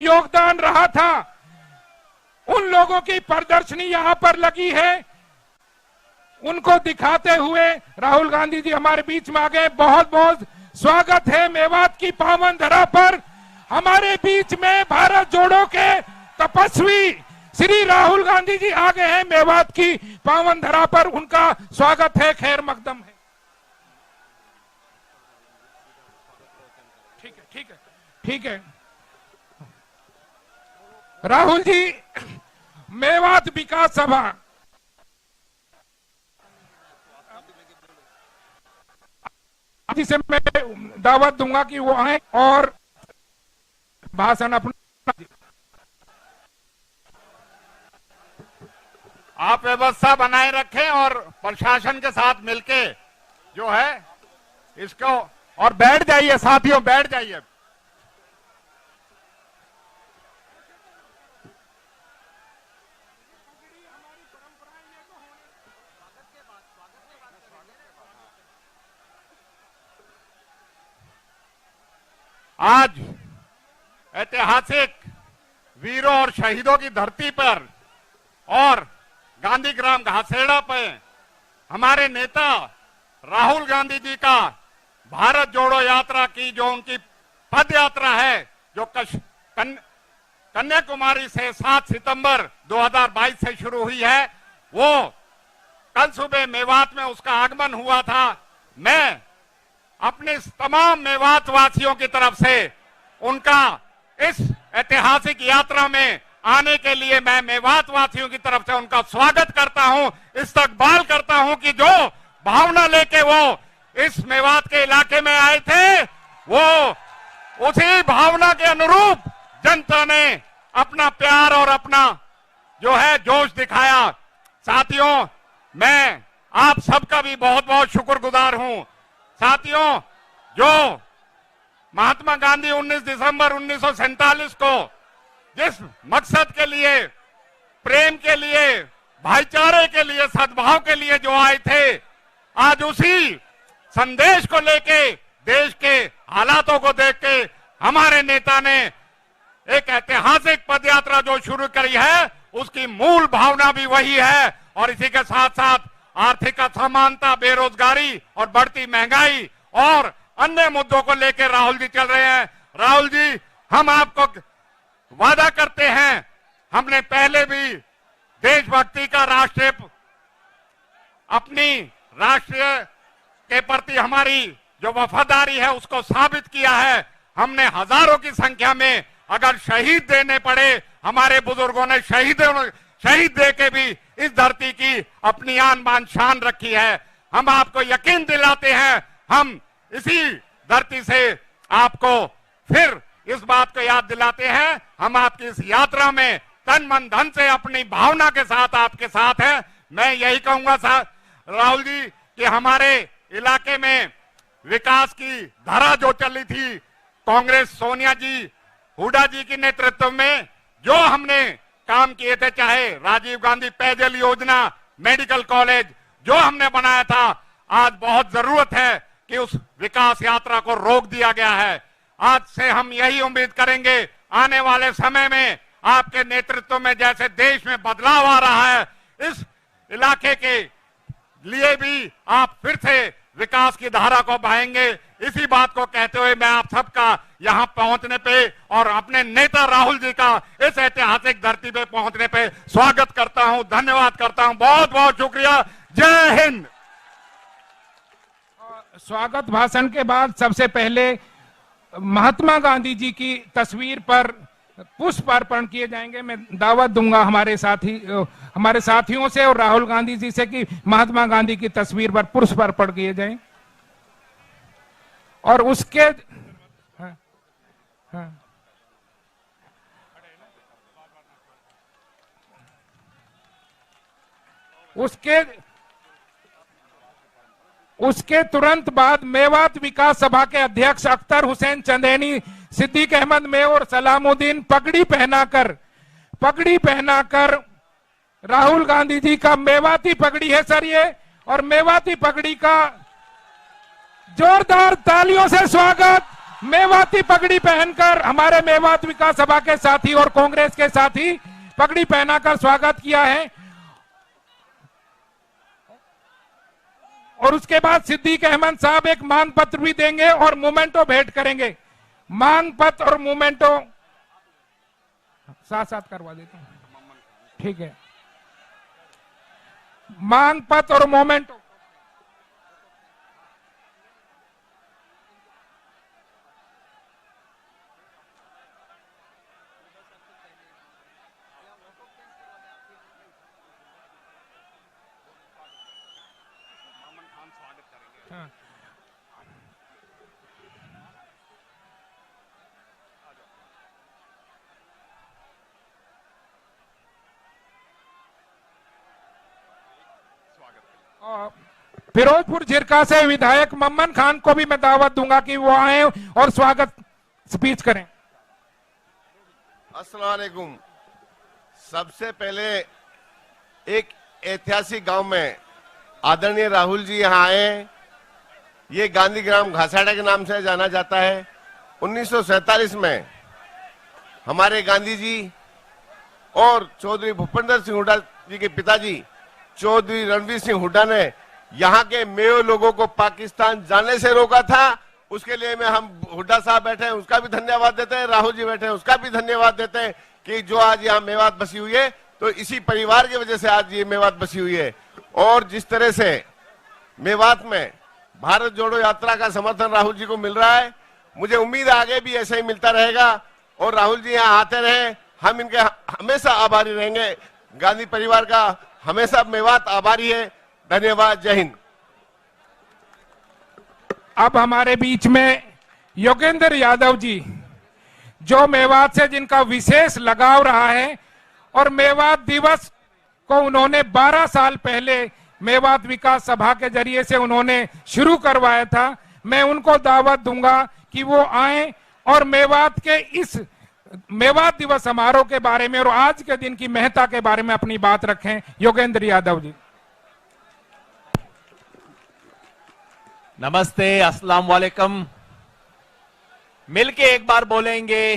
योगदान रहा था, उन लोगों की प्रदर्शनी यहां पर लगी है। उनको दिखाते हुए राहुल गांधी जी हमारे बीच में आ गए। बहुत बहुत स्वागत है मेवात की पावन धरा पर। हमारे बीच में भारत जोड़ो के तपस्वी श्री राहुल गांधी जी आ गए हैं मेवात की पावन धरा पर। उनका स्वागत है, खैर मकदम है। ठीक है, ठीक है, ठीक है। राहुल जी, मेवात विकास सभा जिसे मैं दावत दूंगा कि वो आए और भाषण अपना। आप व्यवस्था बनाए रखें और प्रशासन के साथ मिलके जो है इसको, और बैठ जाइए साथियों, बैठ जाइए। आज ऐतिहासिक वीरों और शहीदों की धरती पर और गांधी ग्राम घासेड़ा पे हमारे नेता राहुल गांधी जी का भारत जोड़ो यात्रा की जो उनकी पद यात्रा है, जो कन्याकुमारी से 7 सितंबर 2022 से शुरू हुई है, वो कल सुबह मेवात में उसका आगमन हुआ था। मैं अपने तमाम मेवात वासियों की तरफ से उनका इस ऐतिहासिक यात्रा में आने के लिए मैं मेवात वासियों की तरफ से उनका स्वागत करता हूं, इस्तकबाल करता हूं कि जो भावना लेके वो इस मेवात के इलाके में आए थे, वो उसी भावना के अनुरूप जनता ने अपना प्यार और अपना जो है जोश दिखाया। साथियों, मैं आप सबका भी बहुत बहुत शुक्रगुजार हूं। साथियों, जो महात्मा गांधी 19 दिसंबर 1947 को जिस मकसद के लिए, प्रेम के लिए, भाईचारे के लिए, सद्भाव के लिए जो आए थे, आज उसी संदेश को लेके देश के हालातों को देख के हमारे नेता ने एक ऐतिहासिक पदयात्रा जो शुरू करी है, उसकी मूल भावना भी वही है। और इसी के साथ साथ आर्थिक असमानता, बेरोजगारी और बढ़ती महंगाई और अन्य मुद्दों को लेकर राहुल जी चल रहे हैं। राहुल जी, हम आपको वादा करते हैं, हमने पहले भी देशभक्ति का अपनी राष्ट्रीय के प्रति हमारी जो वफादारी है उसको साबित किया है। हमने हजारों की संख्या में अगर शहीद देने पड़े, हमारे बुजुर्गों ने शहीद दे के भी इस धरती की अपनी आन बान शान रखी है। हम आपको यकीन दिलाते हैं, हम इसी धरती से आपको फिर इस बात को याद दिलाते हैं, हम आपकी इस यात्रा में तन मन धन से अपनी भावना के साथ आपके साथ हैं। मैं यही कहूंगा राहुल जी कि हमारे इलाके में विकास की धारा जो चली थी, कांग्रेस सोनिया जी, हुड्डा जी के नेतृत्व में जो हमने काम किए थे, चाहे राजीव गांधी पेयजल योजना, मेडिकल कॉलेज जो हमने बनाया था, आज बहुत जरूरत है कि उस विकास यात्रा को रोक दिया गया है। आज से हम यही उम्मीद करेंगे, आने वाले समय में आपके नेतृत्व में जैसे देश में बदलाव आ रहा है, इस इलाके के लिए भी आप फिर से विकास की धारा को बहाएंगे। इसी बात को कहते हुए मैं आप सबका यहां पहुंचने पे और अपने नेता राहुल जी का इस ऐतिहासिक धरती पे पहुंचने पे स्वागत करता हूं, धन्यवाद करता हूं। बहुत बहुत शुक्रिया। जय हिंद। स्वागत भाषण के बाद सबसे पहले महात्मा गांधी जी की तस्वीर पर पुष्प अर्पण किए जाएंगे। मैं दावत दूंगा हमारे साथियों से और राहुल गांधी जी से कि महात्मा गांधी की तस्वीर पर पुष्प अर्पण किए जाएं। और उसके उसके तुरंत बाद मेवात विकास सभा के अध्यक्ष अख्तर हुसैन चंदेनी, सिद्दीक अहमद मे और सलामुद्दीन पगड़ी पहनाकर राहुल गांधी जी का मेवाती पगड़ी है सर ये, और मेवाती पगड़ी का जोरदार तालियों से स्वागत मेवाती पगड़ी पहनकर हमारे मेवात विकास सभा के साथी और कांग्रेस के साथी पगड़ी पहनाकर स्वागत किया है। और उसके बाद सिद्दीक अहमद साहब एक मांग पत्र भी देंगे और मोमेंटो भेंट करेंगे। मांग पत्र और मोमेंटो साथ साथ करवा देता हूं, ठीक है। मांग पत्र और मोमेंटो हाँ। फिरोजपुर झिरका से विधायक मम्मन खान को भी मैं दावत दूंगा कि वो आए और स्वागत स्पीच करें। अस्सलाम वालेकुम। सबसे पहले एक ऐतिहासिक गांव में आदरणीय राहुल जी यहाँ आए। ये गांधी ग्राम घासाड़ा के नाम से जाना जाता है। 1947 में हमारे गांधी जी और चौधरी भूपेंद्र सिंह हुड्डा जी के पिताजी चौधरी रणवीर सिंह हुड्डा ने यहाँ के मेयो लोगों को पाकिस्तान जाने से रोका था। उसके लिए में हम हुड्डा साहब बैठे हैं, उसका भी धन्यवाद देते हैं। राहुल जी बैठे हैं, उसका भी धन्यवाद देते हैं कि जो आज यहाँ मेवात बसी हुई है, तो इसी परिवार की वजह से आज ये मेवात बसी हुई है। और जिस तरह से मेवात में भारत जोड़ो यात्रा का समर्थन राहुल जी को मिल रहा है, मुझे उम्मीद है आगे भी ऐसे ही मिलता रहेगा। और राहुल जी यहाँ आते रहे, हम इनके हमेशा आभारी रहेंगे। गांधी परिवार का हमेशा मेवात आभारी है। धन्यवाद। जय हिंद। अब हमारे बीच में योगेंद्र यादव जी, जो मेवात से जिनका विशेष लगाव रहा है और मेवात दिवस को उन्होंने 12 साल पहले मेवात विकास सभा के जरिए से उन्होंने शुरू करवाया था। मैं उनको दावत दूंगा कि वो आए और मेवात के इस मेवात दिवस समारोह के बारे में और आज के दिन की महत्ता के बारे में अपनी बात रखें। योगेंद्र यादव जी। नमस्ते, अस्सलाम वालेकुम। मिलके एक बार बोलेंगे,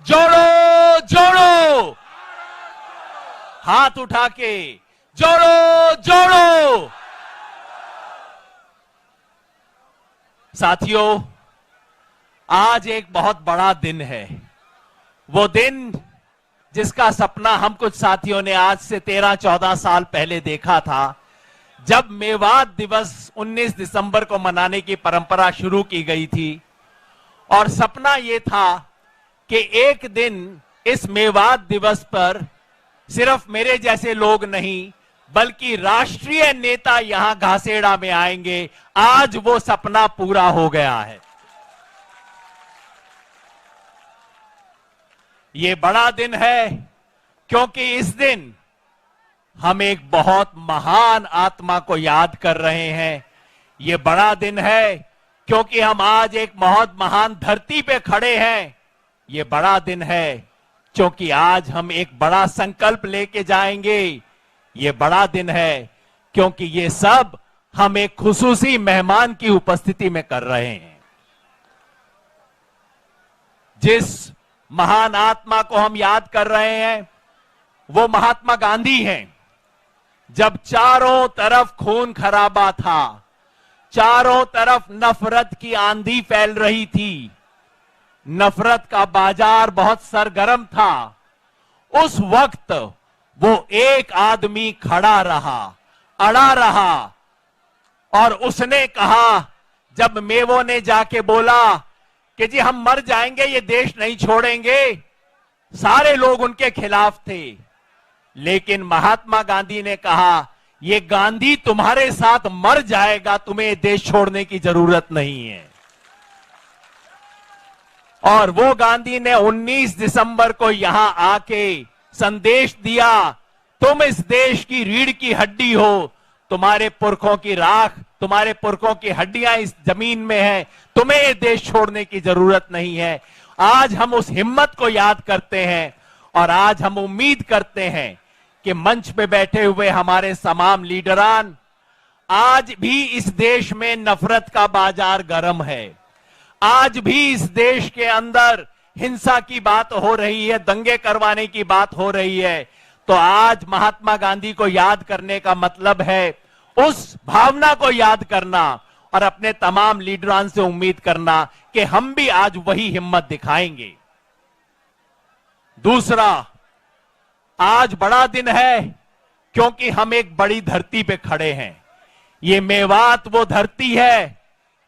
जोड़ो जोड़ो, हाथ उठा के जोड़ो जोड़ो। साथियों, आज एक बहुत बड़ा दिन है। वो दिन जिसका सपना हम कुछ साथियों ने आज से 13-14 साल पहले देखा था, जब मेवात दिवस 19 दिसंबर को मनाने की परंपरा शुरू की गई थी। और सपना यह था कि एक दिन इस मेवात दिवस पर सिर्फ मेरे जैसे लोग नहीं, बल्कि राष्ट्रीय नेता यहां घासेड़ा में आएंगे। आज वो सपना पूरा हो गया है। ये बड़ा दिन है क्योंकि इस दिन हम एक बहुत महान आत्मा को याद कर रहे हैं। ये बड़ा दिन है क्योंकि हम आज एक बहुत महान धरती पे खड़े हैं। ये बड़ा दिन है क्योंकि आज हम एक बड़ा संकल्प लेके जाएंगे। ये बड़ा दिन है क्योंकि ये सब हम एक खुसूसी मेहमान की उपस्थिति में कर रहे हैं। जिस महान आत्मा को हम याद कर रहे हैं वो महात्मा गांधी हैं। जब चारों तरफ खून खराबा था, चारों तरफ नफरत की आंधी फैल रही थी, नफरत का बाजार बहुत सरगर्म था, उस वक्त वो एक आदमी खड़ा रहा, अड़ा रहा और उसने कहा, जब मेवो ने जाके बोला कि जी हम मर जाएंगे, ये देश नहीं छोड़ेंगे, सारे लोग उनके खिलाफ थे। लेकिन महात्मा गांधी ने कहा, ये गांधी तुम्हारे साथ मर जाएगा, तुम्हें देश छोड़ने की जरूरत नहीं है। और वो गांधी ने 19 दिसंबर को यहां आके संदेश दिया, तुम इस देश की रीढ़ की हड्डी हो, तुम्हारे पुरखों की राख, तुम्हारे पुरखों की हड्डियां इस जमीन में हैं, तुम्हें ये देश छोड़ने की जरूरत नहीं है। आज हम उस हिम्मत को याद करते हैं और आज हम उम्मीद करते हैं कि मंच पे बैठे हुए हमारे तमाम लीडरान, आज भी इस देश में नफरत का बाजार गर्म है, आज भी इस देश के अंदर हिंसा की बात हो रही है, दंगे करवाने की बात हो रही है, तो आज महात्मा गांधी को याद करने का मतलब है उस भावना को याद करना और अपने तमाम लीडरान से उम्मीद करना कि हम भी आज वही हिम्मत दिखाएंगे। दूसरा, आज बड़ा दिन है क्योंकि हम एक बड़ी धरती पे खड़े हैं। ये मेवात वो धरती है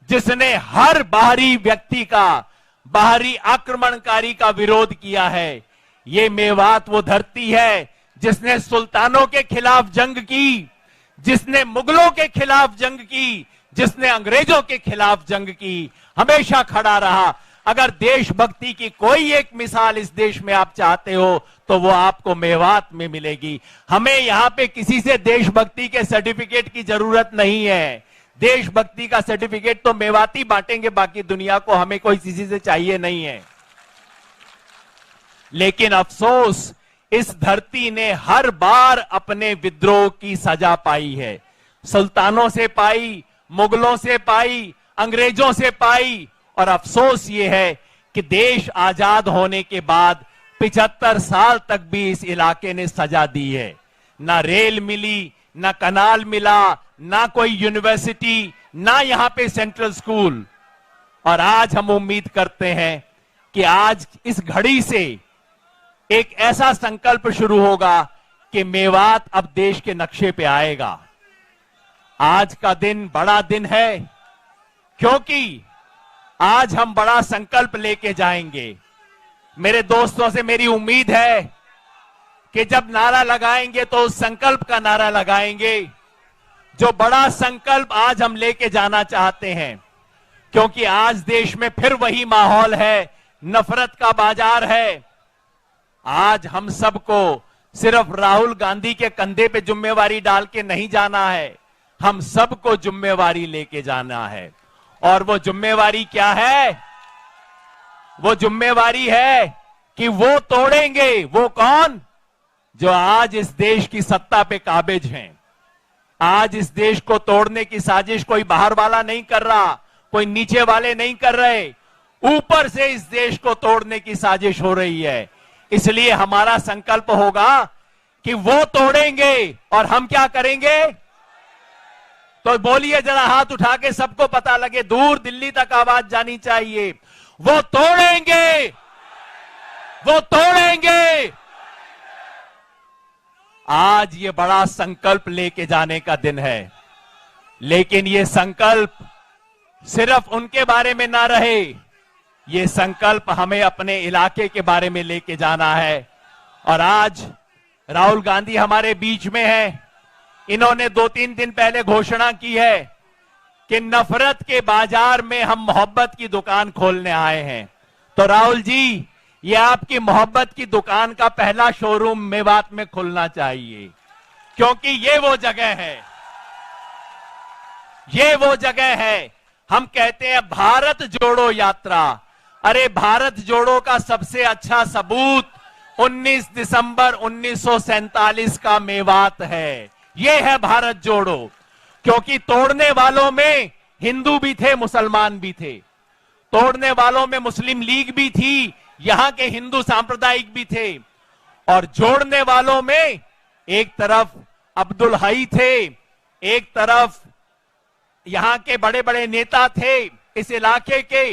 जिसने हर बाहरी व्यक्ति का, बाहरी आक्रमणकारी का विरोध किया है। ये मेवात वो धरती है जिसने सुल्तानों के खिलाफ जंग की, जिसने मुगलों के खिलाफ जंग की, जिसने अंग्रेजों के खिलाफ जंग की, हमेशा खड़ा रहा। अगर देशभक्ति की कोई एक मिसाल इस देश में आप चाहते हो तो वो आपको मेवात में मिलेगी। हमें यहां पे किसी से देशभक्ति के सर्टिफिकेट की जरूरत नहीं है। देशभक्ति का सर्टिफिकेट तो मेवाती बांटेंगे, बाकी दुनिया को हमें कोई किसी से चाहिए नहीं है। लेकिन अफसोस, इस धरती ने हर बार अपने विद्रोह की सजा पाई है। सुल्तानों से पाई, मुगलों से पाई, अंग्रेजों से पाई। और अफसोस ये है कि देश आजाद होने के बाद 75 साल तक भी इस इलाके ने सजा दी है। ना रेल मिली, ना कनाल मिला, ना कोई यूनिवर्सिटी, ना यहां पे सेंट्रल स्कूल। और आज हम उम्मीद करते हैं कि आज इस घड़ी से एक ऐसा संकल्प शुरू होगा कि मेवात अब देश के नक्शे पे आएगा। आज का दिन बड़ा दिन है क्योंकि आज हम बड़ा संकल्प लेके जाएंगे। मेरे दोस्तों से मेरी उम्मीद है कि जब नारा लगाएंगे तो उस संकल्प का नारा लगाएंगे। जो बड़ा संकल्प आज हम लेके जाना चाहते हैं, क्योंकि आज देश में फिर वही माहौल है, नफरत का बाजार है। आज हम सबको सिर्फ राहुल गांधी के कंधे पे जिम्मेवारी डाल के नहीं जाना है, हम सबको जिम्मेवारी लेके जाना है। और वो जिम्मेवारी क्या है? वो जिम्मेवारी है कि वो तोड़ेंगे। वो कौन? जो आज इस देश की सत्ता पे काबिज हैं। आज इस देश को तोड़ने की साजिश कोई बाहर वाला नहीं कर रहा, कोई नीचे वाले नहीं कर रहे, ऊपर से इस देश को तोड़ने की साजिश हो रही है। इसलिए हमारा संकल्प होगा कि वो तोड़ेंगे और हम क्या करेंगे? तो बोलिए जरा, हाथ उठा के, सबको पता लगे, दूर दिल्ली तक आवाज जानी चाहिए। वो तोड़ेंगे, वो तोड़ेंगे। आज ये बड़ा संकल्प लेके जाने का दिन है, लेकिन ये संकल्प सिर्फ उनके बारे में ना रहे, ये संकल्प हमें अपने इलाके के बारे में लेके जाना है। और आज राहुल गांधी हमारे बीच में है। इन्होंने 2-3 दिन पहले घोषणा की है कि नफरत के बाजार में हम मोहब्बत की दुकान खोलने आए हैं। तो राहुल जी, ये आपकी मोहब्बत की दुकान का पहला शोरूम मेवात में खुलना चाहिए, क्योंकि ये वो जगह है, ये वो जगह है। हम कहते हैं भारत जोड़ो यात्रा। अरे भारत जोड़ो का सबसे अच्छा सबूत 19 दिसंबर 1947 का मेवात है। ये है भारत जोड़ो, क्योंकि तोड़ने वालों में हिंदू भी थे, मुसलमान भी थे। तोड़ने वालों में मुस्लिम लीग भी थी, यहां के हिंदू सांप्रदायिक भी थे। और जोड़ने वालों में एक तरफ अब्दुल हई थे, एक तरफ यहां के बड़े बड़े नेता थे, इस इलाके के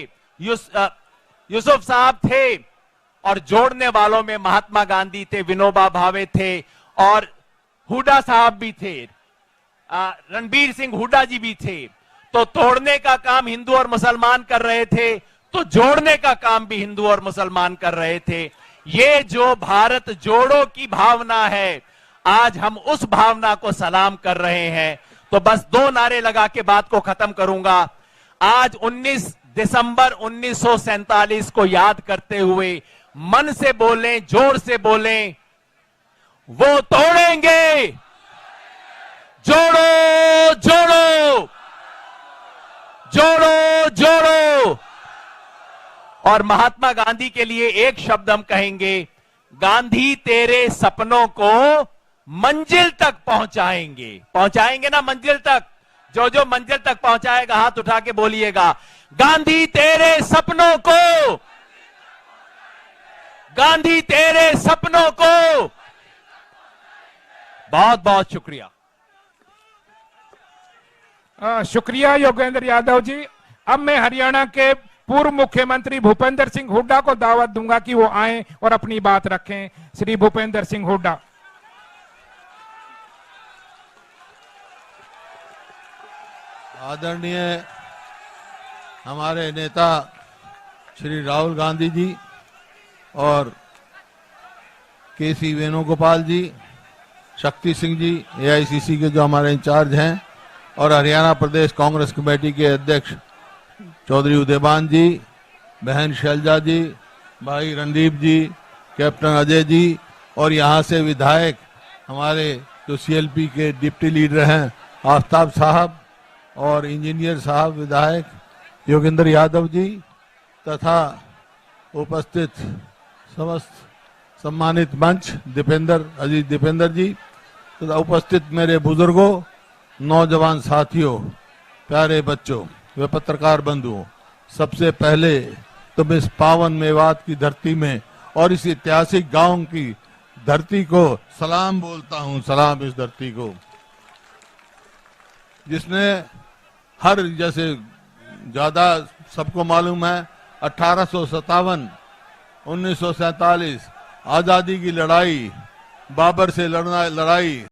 यूसुफ साहब थे। और जोड़ने वालों में महात्मा गांधी थे, विनोबा भावे थे, और हुड्डा साहब भी थे, रणबीर सिंह हुड्डा जी भी थे। तो तोड़ने का काम हिंदू और मुसलमान कर रहे थे, तो जोड़ने का काम भी हिंदू और मुसलमान कर रहे थे। ये जो भारत जोड़ो की भावना है, आज हम उस भावना को सलाम कर रहे हैं। तो बस 2 नारे लगा के बात को खत्म करूंगा। आज 19 दिसंबर 1947 को याद करते हुए मन से बोलें, जोर से बोलें, वो तोड़ेंगे, जोड़ो जोड़ो, जोड़ो जोड़ो। और महात्मा गांधी के लिए एक शब्द हम कहेंगे, गांधी तेरे सपनों को मंजिल तक पहुंचाएंगे। पहुंचाएंगे ना मंजिल तक? जो जो मंजिल तक पहुंचाएगा हाथ उठा के बोलिएगा, गांधी तेरे सपनों को, गांधी तेरे सपनों को। बहुत बहुत शुक्रिया। शुक्रिया योगेंद्र यादव जी। अब मैं हरियाणा के पूर्व मुख्यमंत्री भूपेंद्र सिंह हुड्डा को दावत दूंगा कि वो आए और अपनी बात रखें। श्री भूपेंद्र सिंह हुड्डा। आदरणीय हमारे नेता श्री राहुल गांधी जी और केसी वेणुगोपाल जी, शक्ति सिंह जी एआईसीसी के जो हमारे इंचार्ज हैं, और हरियाणा प्रदेश कांग्रेस कमेटी के अध्यक्ष चौधरी उदयभान जी, बहन शैलजा जी, भाई रणदीप जी, कैप्टन अजय जी, और यहाँ से विधायक हमारे जो सीएलपी के डिप्टी लीडर हैं आफ्ताब साहब, और इंजीनियर साहब विधायक योगेंद्र यादव जी, तथा उपस्थित समस्त सम्मानित मंच अजीत दीपेंद्र जी, तथा उपस्थित मेरे बुजुर्गों, नौजवान साथियों, प्यारे बच्चों व पत्रकार बंधुओं, सबसे पहले तो मैं इस पावन मेवात की धरती में और इस ऐतिहासिक गांव की धरती को सलाम बोलता हूं। सलाम इस धरती को जिसने हर, जैसे ज्यादा सबको मालूम है, 1857, 1947 आजादी की लड़ाई, बाबर से लड़ाई